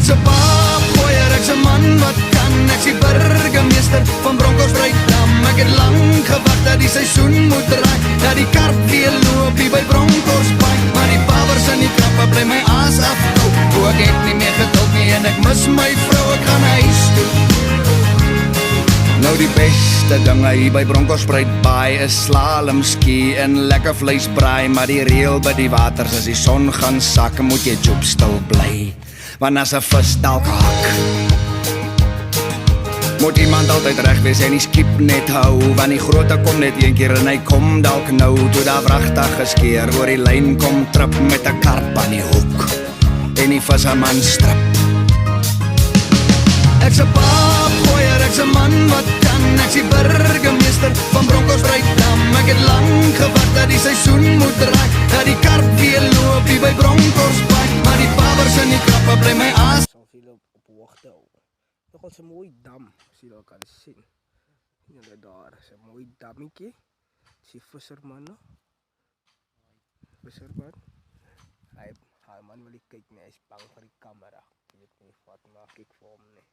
Ek's 'n paapgooier, ek's 'n man wat kan. Ek's die burgemeester van Bronkhorstspruitdam. Ek het lank gewag dat die seisoen moet draai, dat die karp weer loop hier by Bronkhorstpaai. Maar die pawers en die krappe bly my aas afhou. O, ek het nie meer geduld nie en ek mis my vrou, ek gaan huis toe. Nou die beste dinge hier by Bronkhorstspruitbaai is slalom ski en lekker vleisbraai. Maar die reël by die waters, as die son gaan sak, moet jy joep stil bly, want as 'n vis dalk hak, moet iemand altyd reg wees en die skip net hou, want die groote kom net een keer en hy kom dalk nou. Toe daar vragtig geskeer oor die lyn kom trip met 'n karp aan die hoek en die visserman strip. Ek's 'n paapgooier, ek's 'n man wat kan. Ek's die burgemeester van Bronkhorstspruitdam. Ek het lank gewag dat die seisoen moet draai, dat die karp weer loop hier by Bronkhorstpaai. Maar die pawers en die krappe bly my aas. Sal julle op hoogte hou. Nogal 'n mooi dam, as julle kan sien. Julle daar is 'n mooi dammetjie. Dis die visserman. Visserman. Hy man wil nie kyk nie, hy's bang vir die kamera. Ek weet nie wat maak ek vir hom nie.